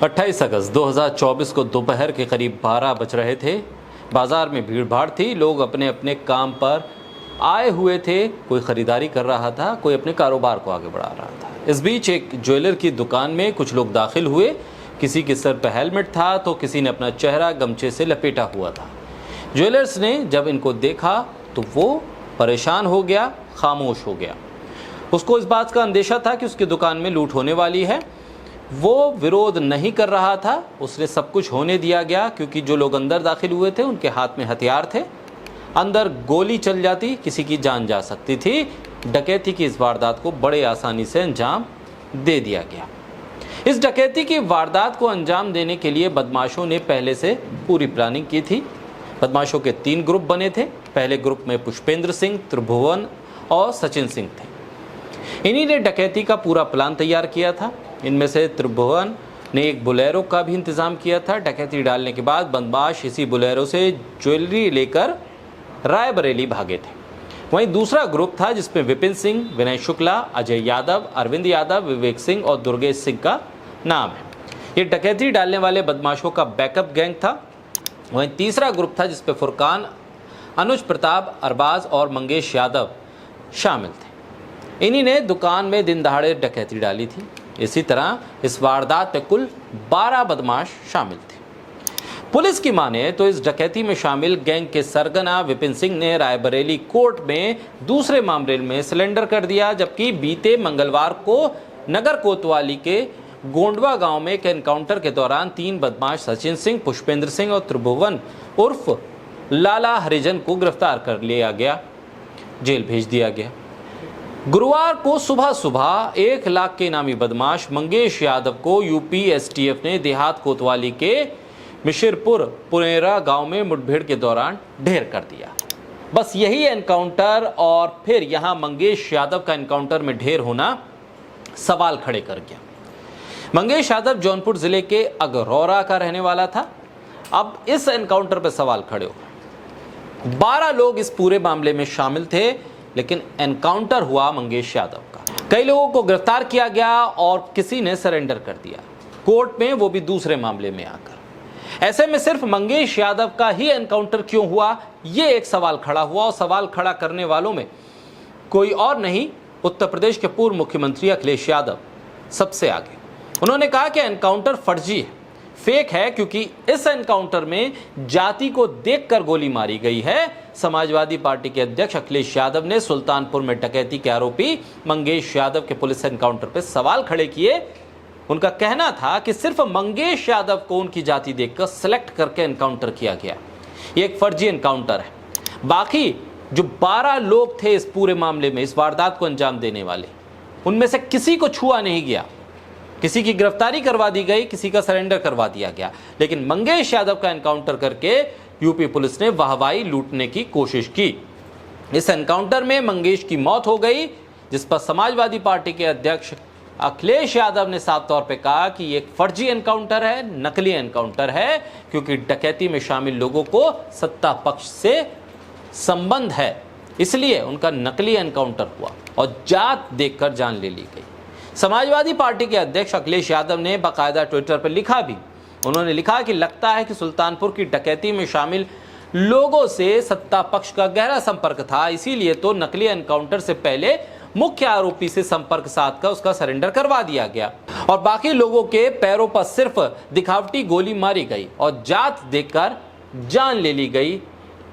28 अगस्त 2024 को दोपहर के करीब 12 बज रहे थे। बाजार में भीड़ भाड़ थी, लोग अपने अपने काम पर आए हुए थे। कोई खरीदारी कर रहा था, कोई अपने कारोबार को आगे बढ़ा रहा था। इस बीच एक ज्वेलर की दुकान में कुछ लोग दाखिल हुए। किसी के सर पर हेलमेट था तो किसी ने अपना चेहरा गमछे से लपेटा हुआ था। ज्वेलर्स ने जब इनको देखा तो वो परेशान हो गया, खामोश हो गया। उसको इस बात का अंदेशा था कि उसकी दुकान में लूट होने वाली है। वो विरोध नहीं कर रहा था, उसने सब कुछ होने दिया गया, क्योंकि जो लोग अंदर दाखिल हुए थे उनके हाथ में हथियार थे। अंदर गोली चल जाती, किसी की जान जा सकती थी। डकैती की इस वारदात को बड़े आसानी से अंजाम दे दिया गया। इस डकैती की वारदात को अंजाम देने के लिए बदमाशों ने पहले से पूरी प्लानिंग की थी। बदमाशों के 3 ग्रुप बने थे। पहले ग्रुप में पुष्पेंद्र सिंह, त्रिभुवन और सचिन सिंह थे। इन्हीं ने डकैती का पूरा प्लान तैयार किया था। इनमें से त्रिभुवन ने एक बोलेरो का भी इंतजाम किया था। डकैती डालने के बाद बदमाश इसी बोलेरो से ज्वेलरी लेकर रायबरेली भागे थे। वहीं दूसरा ग्रुप था जिसमें विपिन सिंह, विनय शुक्ला, अजय यादव, अरविंद यादव, विवेक सिंह और दुर्गेश सिंह का नाम है। ये डकैती डालने वाले बदमाशों का बैकअप गैंग था। वहीं तीसरा ग्रुप था जिसमें फुरकान, अनुज प्रताप, अरबाज और मंगेश यादव शामिल थे। इन्हीं ने दुकान में दिन दहाड़े डकैती डाली थी। इसी तरह इस वारदात में कुल 12 बदमाश शामिल थे। पुलिस की माने तो इस डकैती में शामिल गैंग के सरगना विपिन सिंह ने रायबरेली कोर्ट में दूसरे मामले में सरेंडर कर दिया, जबकि बीते मंगलवार को नगर कोतवाली के गोंडवा गांव में एक एनकाउंटर के दौरान 3 बदमाश सचिन सिंह, पुष्पेंद्र सिंह और त्रिभुवन उर्फ लाला हरिजन को गिरफ्तार कर लिया गया, जेल भेज दिया गया। गुरुवार को सुबह सुबह 1 लाख के इनामी बदमाश मंगेश यादव को यूपी एसटीएफ ने देहात कोतवाली के मिशिरपुर पुनेरा गांव में मुठभेड़ के दौरान ढेर कर दिया। बस यही एनकाउंटर और फिर यहां मंगेश यादव का एनकाउंटर में ढेर होना सवाल खड़े कर गया। मंगेश यादव जौनपुर जिले के अगरौरा का रहने वाला था। अब इस एनकाउंटर पर सवाल खड़े हो गए। 12 लोग इस पूरे मामले में शामिल थे, लेकिन एनकाउंटर हुआ मंगेश यादव का। कई लोगों को गिरफ्तार किया गया और किसी ने सरेंडर कर दिया कोर्ट में, वो भी दूसरे मामले में आकर। ऐसे में सिर्फ मंगेश यादव का ही एनकाउंटर क्यों हुआ, ये एक सवाल खड़ा हुआ। और सवाल खड़ा करने वालों में कोई और नहीं, उत्तर प्रदेश के पूर्व मुख्यमंत्री अखिलेश यादव सबसे आगे। उन्होंने कहा कि एनकाउंटर फर्जी है, फेक है, क्योंकि इस एनकाउंटर में जाति को देखकर गोली मारी गई है। समाजवादी पार्टी के अध्यक्ष अखिलेश यादव ने सुल्तानपुर में डकैती के आरोपी मंगेश यादव के पुलिस एनकाउंटर पर सवाल खड़े किए। उनका कहना था कि सिर्फ मंगेश यादव को उनकी जाति देखकर सिलेक्ट करके एनकाउंटर किया गया, ये एक फर्जी एनकाउंटर है। बाकी जो 12 लोग थे इस पूरे मामले में, इस वारदात को अंजाम देने वाले, उनमें से किसी को छुआ नहीं गया। किसी की गिरफ्तारी करवा दी गई, किसी का सरेंडर करवा दिया गया, लेकिन मंगेश यादव का एनकाउंटर करके यूपी पुलिस ने वाहवाही लूटने की कोशिश की। इस एनकाउंटर में मंगेश की मौत हो गई, जिस पर समाजवादी पार्टी के अध्यक्ष अखिलेश यादव ने साफ तौर पे कहा कि ये एक फर्जी एनकाउंटर है, नकली एनकाउंटर है, क्योंकि डकैती में शामिल लोगों को सत्ता पक्ष से संबंध है, इसलिए उनका नकली एनकाउंटर हुआ और जात देखकर जान ले ली गई। समाजवादी पार्टी के अध्यक्ष अखिलेश यादव ने बाकायदा ट्विटर पर लिखा भी। उन्होंने लिखा कि लगता है कि सुल्तानपुर की डकैती में शामिल लोगों से सत्ता पक्ष का गहरा संपर्क था, इसीलिए तो नकली एनकाउंटर से पहले मुख्य आरोपी से संपर्क साधकर उसका सरेंडर करवा दिया गया और बाकी लोगों के पैरों पर सिर्फ दिखावटी गोली मारी गई और जात देखकर जान ले ली गई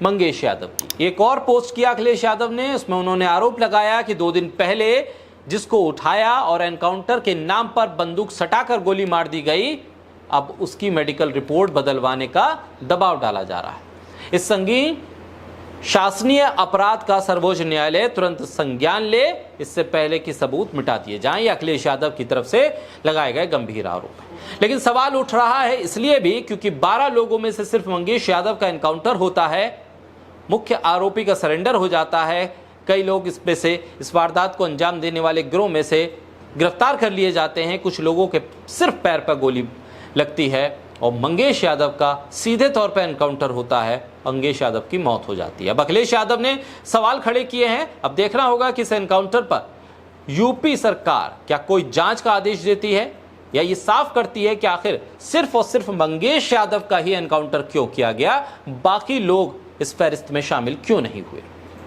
मंगेश यादव की। एक और पोस्ट किया अखिलेश यादव ने, उसमें उन्होंने आरोप लगाया कि 2 दिन पहले जिसको उठाया और एनकाउंटर के नाम पर बंदूक सटाकर गोली मार दी गई, अब उसकी मेडिकल रिपोर्ट बदलवाने का दबाव डाला जा रहा है। इस संगीन शासनीय अपराध का सर्वोच्च न्यायालय तुरंत संज्ञान ले, इससे पहले कि सबूत मिटा दिए जाएं। ये अखिलेश यादव की तरफ से लगाए गए गंभीर आरोप है। लेकिन सवाल उठ रहा है इसलिए भी क्योंकि 12 लोगों में से सिर्फ मंगेश यादव का एनकाउंटर होता है, मुख्य आरोपी का सरेंडर हो जाता है। कई लोग इसमें से, इस वारदात को अंजाम देने वाले गिरोह में से गिरफ्तार कर लिए जाते हैं। कुछ लोगों के सिर्फ पैर पर गोली लगती है और मंगेश यादव का सीधे तौर पर एनकाउंटर होता है, मंगेश यादव की मौत हो जाती है। अब अखिलेश यादव ने सवाल खड़े किए हैं। अब देखना होगा कि इस एनकाउंटर पर यूपी सरकार क्या कोई जांच का आदेश देती है या ये साफ करती है कि आखिर सिर्फ और सिर्फ मंगेश यादव का ही एनकाउंटर क्यों किया गया, बाकी लोग इस फहरिस्त में शामिल क्यों नहीं हुए।